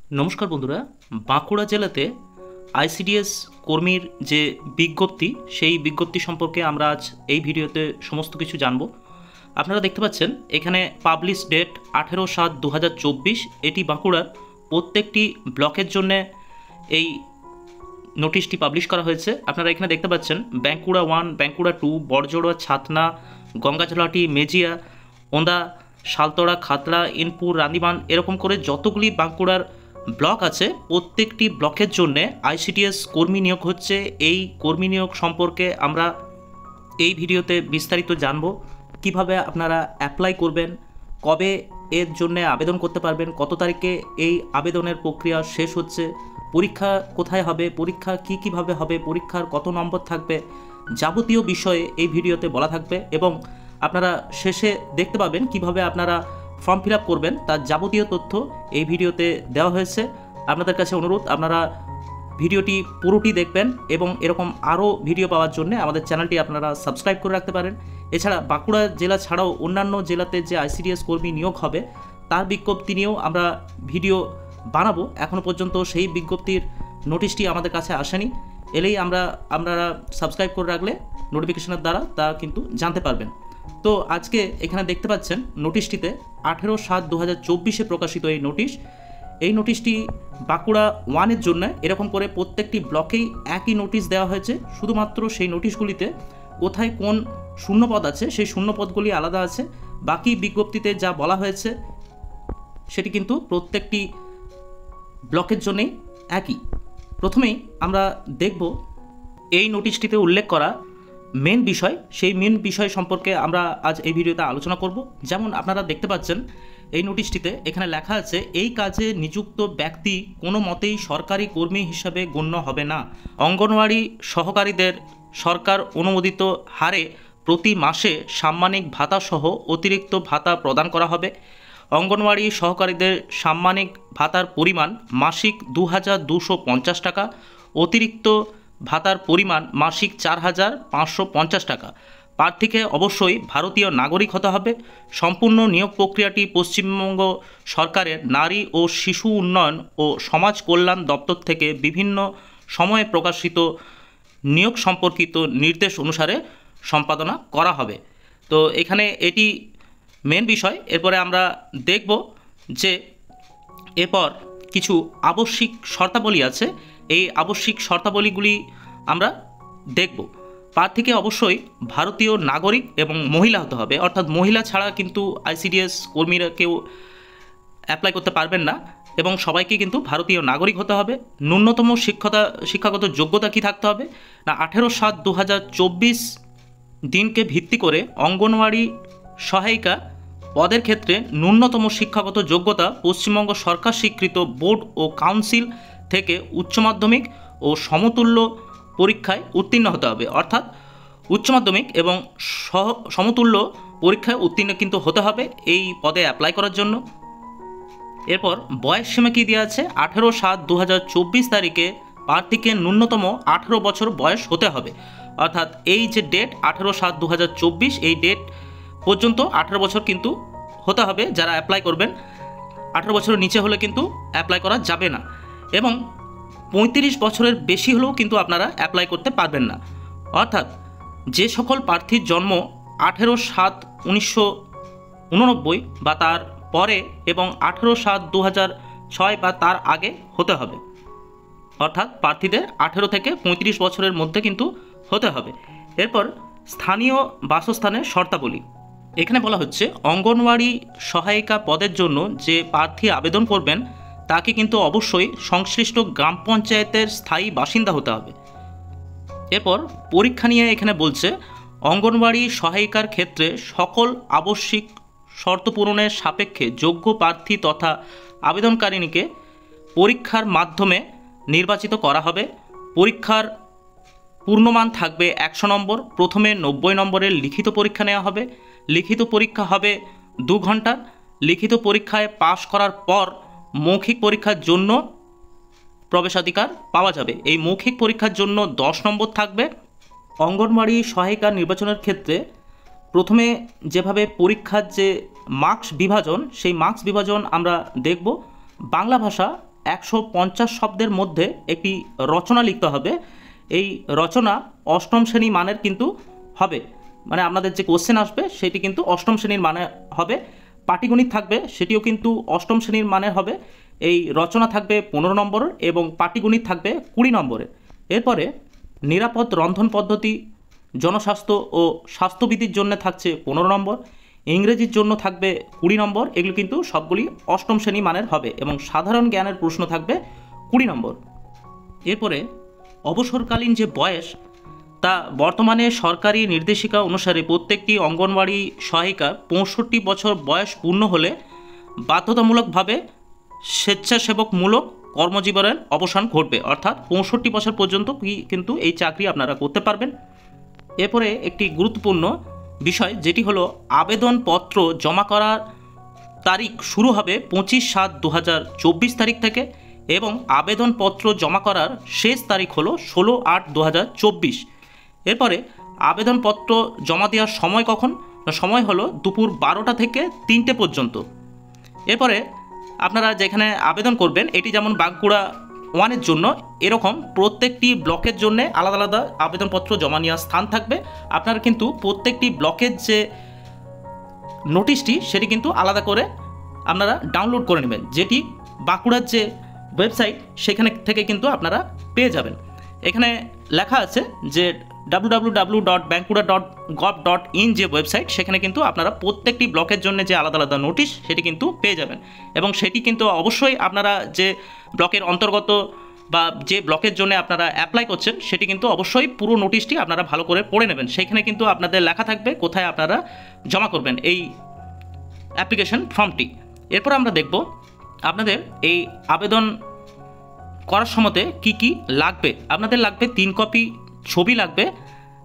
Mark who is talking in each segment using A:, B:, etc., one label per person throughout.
A: নমস্কার বন্ধুরা। বাঁকুড়া জেলাতে আইসিডিএস কর্মীর যে বিজ্ঞপ্তি, সেই বিজ্ঞপ্তি সম্পর্কে আমরা আজ এই ভিডিওতে সমস্ত কিছু জানব। আপনারা দেখতে পাচ্ছেন এখানে পাবলিশ ডেট 18/7/2024। এটি বাঁকুড়ার প্রত্যেকটি ব্লকের জন্য এই নোটিশটি পাবলিশ করা হয়েছে। আপনারা এখানে দেখতে পাচ্ছেন বাঁকুড়া 1, বাঁকুড়া 2, বড়জোড়া, ছাতনা, গঙ্গাঝোলাটি, মেজিয়া, ওন্দা, শালতোড়া, খাতড়া, ইনপুর, রান্দিমান, এরকম করে যতগুলি বাঁকুড়ার ব্লক আছে প্রত্যেকটি ব্লকের জন্য আইসিডিএস কর্মী নিয়োগ হচ্ছে। এই কর্মী নিয়োগ সম্পর্কে আমরা এই ভিডিওতে বিস্তারিত জানব। কিভাবে আপনারা অ্যাপ্লাই করবেন, কবে এর জন্য আবেদন করতে পারবেন, কত তারিখে এই আবেদনের প্রক্রিয়া শেষ হচ্ছে, পরীক্ষা কোথায় হবে, পরীক্ষা কীভাবে হবে, পরীক্ষার কত নম্বর থাকবে, যাবতীয় বিষয়ে এই ভিডিওতে বলা থাকবে। এবং আপনারা শেষে দেখতে পাবেন কিভাবে আপনারা ফর্ম ফিল আপ করবেন, তার যাবতীয় তথ্য এই ভিডিওতে দেওয়া হয়েছে। আপনাদের কাছে অনুরোধ, আপনারা ভিডিওটি পুরোটি দেখবেন এবং এরকম আরও ভিডিও পাওয়ার জন্য আমাদের চ্যানেলটি আপনারা সাবস্ক্রাইব করে রাখতে পারেন। এছাড়া বাঁকুড়া জেলা ছাড়াও অন্যান্য জেলাতে যে আইসিডিএস কর্মী নিয়োগ হবে তার বিজ্ঞপ্তি নিয়েও আমরা ভিডিও বানাবো। এখনও পর্যন্ত সেই বিজ্ঞপ্তির নোটিশটি আমাদের কাছে আসেনি। এলেই আপনারা সাবস্ক্রাইব করে রাখলে নোটিফিকেশনের দ্বারা তা কিন্তু জানতে পারবেন। তো আজকে এখানে দেখতে পাচ্ছেন নোটিশটিতে 18/7/2024 প্রকাশিত এই নোটিশটি বাঁকুড়া 1-এর জন্য এরকম করে প্রত্যেকটি ব্লকেই একই নোটিশ দেওয়া হয়েছে। শুধুমাত্র সেই নোটিশগুলিতে কোথায় কোন শূন্যপদ আছে সেই শূন্যপদগুলি আলাদা আছে। বাকি বিজ্ঞপ্তিতে যা বলা হয়েছে সেটি কিন্তু প্রত্যেকটি ব্লকের জন্যই একই। প্রথমেই আমরা দেখব এই নোটিশটিতে উল্লেখ করা মেন বিষয়, সেই মেন বিষয় সম্পর্কে আমরা আজ এই ভিডিওতে আলোচনা করব। যেমন আপনারা দেখতে পাচ্ছেন এই নোটিশটিতে এখানে লেখা আছে, এই কাজে নিযুক্ত ব্যক্তি কোনো মতেই সরকারি কর্মী হিসাবে গণ্য হবে না। অঙ্গনওয়াড়ি সহকারীদের সরকার অনুমোদিত হারে প্রতি মাসে সাম্মানিক ভাতাসহ অতিরিক্ত ভাতা প্রদান করা হবে। অঙ্গনওয়াড়ি সহকারীদের সাম্মানিক ভাতার পরিমাণ মাসিক 2250 টাকা, অতিরিক্ত ভাতার পরিমাণ মাসিক 4550 টাকা। প্রার্থীকে অবশ্যই ভারতীয় নাগরিক হতে হবে। সম্পূর্ণ নিয়োগ প্রক্রিয়াটি পশ্চিমবঙ্গ সরকারের নারী ও শিশু উন্নয়ন ও সমাজ কল্যাণ দপ্তর থেকে বিভিন্ন সময়ে প্রকাশিত নিয়োগ সম্পর্কিত নির্দেশ অনুসারে সম্পাদনা করা হবে। তো এখানে এটি মেন বিষয়। এরপরে আমরা দেখব যে এরপর কিছু আবশ্যিক শর্তাবলী আছে। এই আবশ্যিক শর্তাবলীগুলি আমরা দেখব। প্রার্থীকে অবশ্যই ভারতীয় নাগরিক এবং মহিলা হতে হবে, অর্থাৎ মহিলা ছাড়া কিন্তু আইসিডিএস কর্মীরা কেউ অ্যাপ্লাই করতে পারবেন না এবং সবাইকে কিন্তু ভারতীয় নাগরিক হতে হবে। ন্যূনতম শিক্ষাগত যোগ্যতা কী থাকতে হবে না, 18/7/2024 দিনকে ভিত্তি করে অঙ্গনওয়াড়ি সহায়িকা পদের ক্ষেত্রে ন্যূনতম শিক্ষাগত যোগ্যতা পশ্চিমবঙ্গ সরকার স্বীকৃত বোর্ড ও কাউন্সিল থেকে উচ্চ মাধ্যমিক ও সমতুল্য পরীক্ষায় উত্তীর্ণ হতে হবে, অর্থাৎ উচ্চ মাধ্যমিক এবং সমতুল্য পরীক্ষায় উত্তীর্ণ কিন্তু হতে হবে এই পদে অ্যাপ্লাই করার জন্য। এরপর বয়স সীমা কী দেওয়া আছে, 18/7/2024 তারিখে প্রার্থীকে ন্যূনতম 18 বছর বয়স হতে হবে। অর্থাৎ এই যে ডেট 18/7/2024, এই ডেট পর্যন্ত 18 বছর কিন্তু হতে হবে যারা অ্যাপ্লাই করবেন। 18 বছরের নিচে হলে কিন্তু অ্যাপ্লাই করা যাবে না এবং 35 বছরের বেশি হলেও কিন্তু আপনারা অ্যাপ্লাই করতে পারবেন না। অর্থাৎ যে সকল প্রার্থীর জন্ম 18/7/1989 বা তার পরে এবং 18/7/2006 বা তার আগে হতে হবে। অর্থাৎ প্রার্থীদের 18 থেকে 35 বছরের মধ্যে কিন্তু হতে হবে। এরপর স্থানীয় বাসস্থানের শর্তাবলী। এখানে বলা হচ্ছে অঙ্গনওয়াড়ি সহায়িকা পদের জন্য যে প্রার্থী আবেদন করবেন তাকে কিন্তু অবশ্যই সংশ্লিষ্ট গ্রাম পঞ্চায়েতের স্থায়ী বাসিন্দা হতে হবে। এরপর পরীক্ষা নিয়ে এখানে বলছে, অঙ্গনওয়াড়ি সহায়িকার ক্ষেত্রে সকল আবশ্যিক শর্ত পূরণের সাপেক্ষে যোগ্য প্রার্থী তথা আবেদনকারিণীকে পরীক্ষার মাধ্যমে নির্বাচিত করা হবে। পরীক্ষার পূর্ণমান থাকবে 100 নম্বর। প্রথমে 90 নম্বরের লিখিত পরীক্ষা নেওয়া হবে। লিখিত পরীক্ষা হবে 2 ঘন্টা। লিখিত পরীক্ষায় পাশ করার পর মৌখিক পরীক্ষার জন্য প্রবেশাধিকার পাওয়া যাবে। এই মৌখিক পরীক্ষার জন্য 10 নম্বর থাকবে। অঙ্গনওয়াড়ি সহায়িকা নির্বাচনের ক্ষেত্রে প্রথমে যেভাবে পরীক্ষার যে মার্কস বিভাজন, সেই মার্কস বিভাজন আমরা দেখব। বাংলা ভাষা 150 শব্দের মধ্যে একটি রচনা লিখতে হবে। এই রচনা অষ্টম শ্রেণী মানের কিন্তু হবে, মানে আপনাদের যে কোশ্চেন আসবে সেটি কিন্তু অষ্টম শ্রেণীর মানে হবে। পাটিগণিত থাকবে, সেটিও কিন্তু অষ্টম শ্রেণীর মানের হবে। এই রচনা থাকবে 15 নম্বরের এবং পাটিগণিত থাকবে 20 নম্বরের। এরপরে নিরাপদ রন্ধন পদ্ধতি, জনস্বাস্থ্য ও স্বাস্থ্যবিধির জন্য থাকছে 15 নম্বর, ইংরেজির জন্য থাকবে 20 নম্বর। এগুলো কিন্তু সবগুলি অষ্টম শ্রেণী মানের হবে এবং সাধারণ জ্ঞানের প্রশ্ন থাকবে 20 নম্বর। এরপরে অবসরকালীন যে বয়স, তা বর্তমানে সরকারি নির্দেশিকা অনুসারে প্রত্যেকটি অঙ্গনওয়াড়ি সহায়িকার 65 বছর বয়স পূর্ণ হলে বাধ্যতামূলকভাবে স্বেচ্ছাসেবকমূলক কর্মজীবনের অবসান ঘটবে, অর্থাৎ 65 বছর পর্যন্ত কিন্তু এই চাকরি আপনারা করতে পারবেন। এরপরে একটি গুরুত্বপূর্ণ বিষয় যেটি হলো আবেদনপত্র জমা করার তারিখ শুরু হবে 25/7/2024 তারিখ থেকে এবং আবেদনপত্র জমা করার শেষ তারিখ হলো 16/8/2024। এরপরে আবেদনপত্র জমা দেওয়ার সময় কখন? সময় হলো দুপুর 12টা থেকে 3টে পর্যন্ত। এরপরে আপনারা যেখানে আবেদন করবেন, এটি যেমন বাঁকুড়া 1-এর জন্য, এরকম প্রত্যেকটি ব্লকের জন্য আলাদা আলাদা আবেদনপত্র জমা নেওয়ার স্থান থাকবে। আপনারা কিন্তু প্রত্যেকটি ব্লকের যে নোটিশটি সেটি কিন্তু আলাদা করে আপনারা ডাউনলোড করে নেবেন, যেটি বাঁকুড়ার যে ওয়েবসাইট সেখানে থেকে কিন্তু আপনারা পেয়ে যাবেন। এখানে লেখা আছে যে www.bankura.gov.in যে ওয়েবসাইট, সেখানে কিন্তু আপনারা প্রত্যেকটি ব্লকের জন্য যে আলাদা আলাদা নোটিশ সেটি কিন্তু পেয়ে যাবেন এবং সেটি কিন্তু অবশ্যই আপনারা যে ব্লকের অন্তর্গত বা যে ব্লকের জন্য আপনারা অ্যাপ্লাই করছেন সেটি কিন্তু অবশ্যই পুরো নোটিশটি আপনারা ভালো করে পড়ে নেবেন। সেখানে কিন্তু আপনাদের লেখা থাকবে কোথায় আপনারা জমা করবেন এই অ্যাপ্লিকেশন ফর্মটি। এরপর আমরা দেখব আপনাদের এই আবেদন করার সময়তে কি কি লাগবে। আপনাদের লাগবে 3 কপি ছবি লাগবে,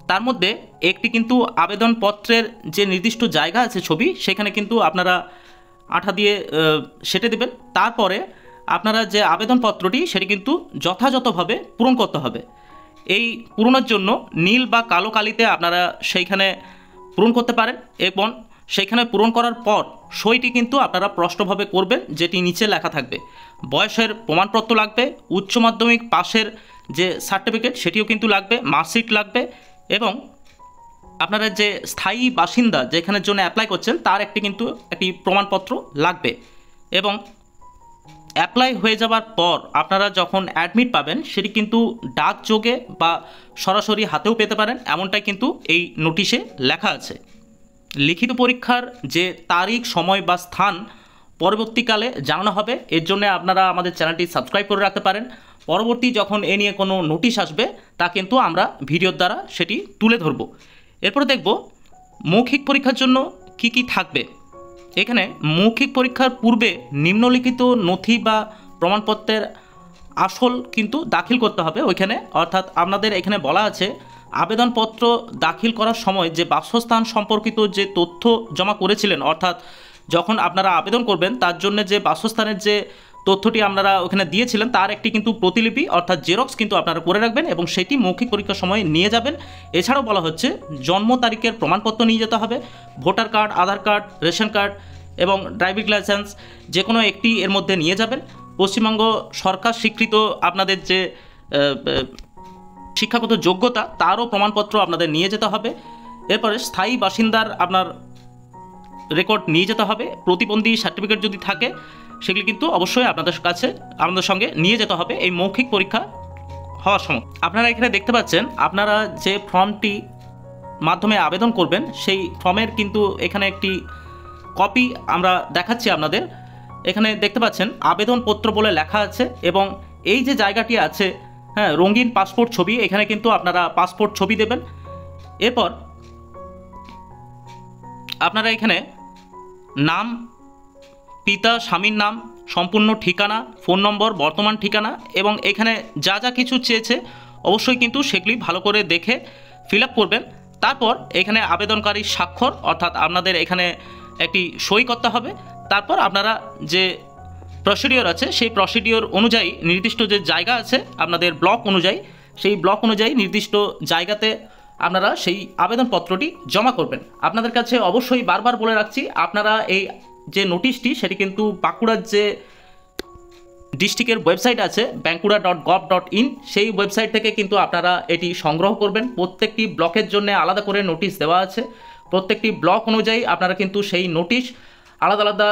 A: তার মধ্যে একটি কিন্তু আবেদনপত্রের যে নির্দিষ্ট জায়গা আছে ছবি, সেখানে কিন্তু আপনারা আঠা দিয়ে সেঁটে দেবেন। তারপরে আপনারা যে আবেদনপত্রটি সেটি কিন্তু যথাযথভাবে পূরণ করতে হবে। এই পূরণের জন্য নীল বা কালো কালিতে আপনারা সেইখানে পূরণ করতে পারেন এবং সেইখানে পূরণ করার পর সইটি কিন্তু আপনারা স্পষ্টভাবে করবেন, যেটি নিচে লেখা থাকবে। বয়সের প্রমাণপত্র লাগবে, উচ্চ মাধ্যমিক পাশের যে সার্টিফিকেট সেটিও কিন্তু লাগবে, মার্কশিট লাগবে এবং আপনারা যে স্থায়ী বাসিন্দা যেখানের জন্য অ্যাপ্লাই করছেন তার একটি প্রমাণপত্র লাগবে। এবং অ্যাপ্লাই হয়ে যাওয়ার পর আপনারা যখন অ্যাডমিট পাবেন সেটি কিন্তু ডাকযোগে বা সরাসরি হাতেও পেতে পারেন, এমনটাই কিন্তু এই নোটিশে লেখা আছে। লিখিত পরীক্ষার যে তারিখ, সময় বা স্থান পরবর্তীকালে জানানো হবে, এর জন্য আপনারা আমাদের চ্যানেলটি সাবস্ক্রাইব করে রাখতে পারেন। পরবর্তী যখন এ নিয়ে কোনো নোটিশ আসবে তা কিন্তু আমরা ভিডিওর দ্বারা সেটি তুলে ধরব। এরপরে দেখব মৌখিক পরীক্ষার জন্য কি কি থাকবে। এখানে মৌখিক পরীক্ষার পূর্বে নিম্নলিখিত নথি বা প্রমাণপত্রের আসল কিন্তু দাখিল করতে হবে ওইখানে, অর্থাৎ আপনাদের এখানে বলা আছে আবেদনপত্র দাখিল করার সময় যে বাসস্থান সম্পর্কিত যে তথ্য জমা করেছিলেন, অর্থাৎ যখন আপনারা আবেদন করবেন তার জন্য যে বাসস্থানের যে তথ্যটি আপনারা ওখানে দিয়েছিলেন তার একটি কিন্তু প্রতিলিপি অর্থাৎ জেরক্স কিন্তু আপনারা করে রাখবেন এবং সেটি মৌখিক পরীক্ষার সময় নিয়ে যাবেন। এছাড়াও বলা হচ্ছে জন্ম তারিখের প্রমাণপত্র নিয়ে যেতে হবে, ভোটার কার্ড, আধার কার্ড, রেশন কার্ড এবং ড্রাইভিং লাইসেন্স যে কোনো একটি এর মধ্যে নিয়ে যাবেন। পশ্চিমবঙ্গ সরকার স্বীকৃত আপনাদের যে শিক্ষাগত যোগ্যতা তারও প্রমাণপত্র আপনাদের নিয়ে যেতে হবে। এরপরে স্থায়ী বাসিন্দার আপনার রেকর্ড নিয়ে যেতে হবে, প্রতিবন্ধী সার্টিফিকেট যদি থাকে সেগুলি কিন্তু অবশ্যই আপনাদের সঙ্গে নিয়ে যেতে হবে এই মৌখিক পরীক্ষা হওয়ার সময়। আপনারা এখানে দেখতে পাচ্ছেন আপনারা যে ফর্মটি মাধ্যমে আবেদন করবেন সেই ফর্মের কিন্তু এখানে একটি কপি আমরা দেখাচ্ছি আপনাদের। এখানে দেখতে পাচ্ছেন আবেদনপত্র বলে লেখা আছে এবং এই যে জায়গাটি আছে, হ্যাঁ, রঙিন পাসপোর্ট ছবি, এখানে কিন্তু আপনারা পাসপোর্ট ছবি দেবেন। এরপর আপনারা এখানে নাম, পিতা স্বামীর নাম, সম্পূর্ণ ঠিকানা, ফোন নম্বর, বর্তমান ঠিকানা এবং এখানে যা যা কিছু চেয়েছে অবশ্যই কিন্তু সেগুলি ভালো করে দেখে ফিল আপ করবেন। তারপর এখানে আবেদনকারীর স্বাক্ষর অর্থাৎ আপনাদের এখানে একটি সই করতে হবে। তারপর আপনারা যে প্রসিডিওর আছে সেই প্রসিডিওর অনুযায়ী নির্দিষ্ট যে জায়গা আছে আপনাদের ব্লক অনুযায়ী, সেই ব্লক অনুযায়ী নির্দিষ্ট জায়গাতে আপনারা সেই আবেদনপত্রটি জমা করবেন। আপনাদের কাছে অবশ্যই বারবার বলে রাখছি, আপনারা এই যে নোটিশটি সেটি কিন্তু বাঁকুড়ার যে ডিস্ট্রিক্টের ওয়েবসাইট আছে bankura.gov.in, সেই ওয়েবসাইট থেকে কিন্তু আপনারা এটি সংগ্রহ করবেন। প্রত্যেকটি ব্লকের জন্য আলাদা করে নোটিশ দেওয়া আছে। প্রত্যেকটি ব্লক অনুযায়ী আপনারা কিন্তু সেই নোটিশ আলাদা আলাদা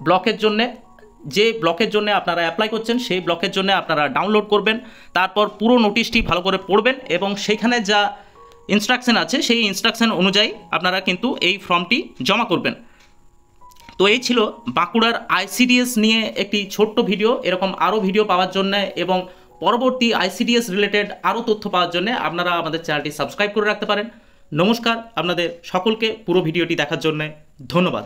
A: ব্লকের জন্যে, যে ব্লকের জন্য আপনারা অ্যাপ্লাই করছেন সেই ব্লকের জন্য আপনারা ডাউনলোড করবেন। তারপর পুরো নোটিশটি ভালো করে পড়বেন এবং সেইখানে যা ইনস্ট্রাকশন আছে সেই ইনস্ট্রাকশন অনুযায়ী আপনারা কিন্তু এই ফর্মটি জমা করবেন। তো এই ছিল বাঁকুড়ার আইসিডিএস নিয়ে একটি ছোট্ট ভিডিও। এরকম আরও ভিডিও পাওয়ার জন্য এবং পরবর্তী আইসিডিএস রিলেটেড আরও তথ্য পাওয়ার জন্য আপনারা আমাদের চ্যানেলটি সাবস্ক্রাইব করে রাখতে পারেন। নমস্কার, আপনাদের সকলকে পুরো ভিডিওটি দেখার জন্য ধন্যবাদ।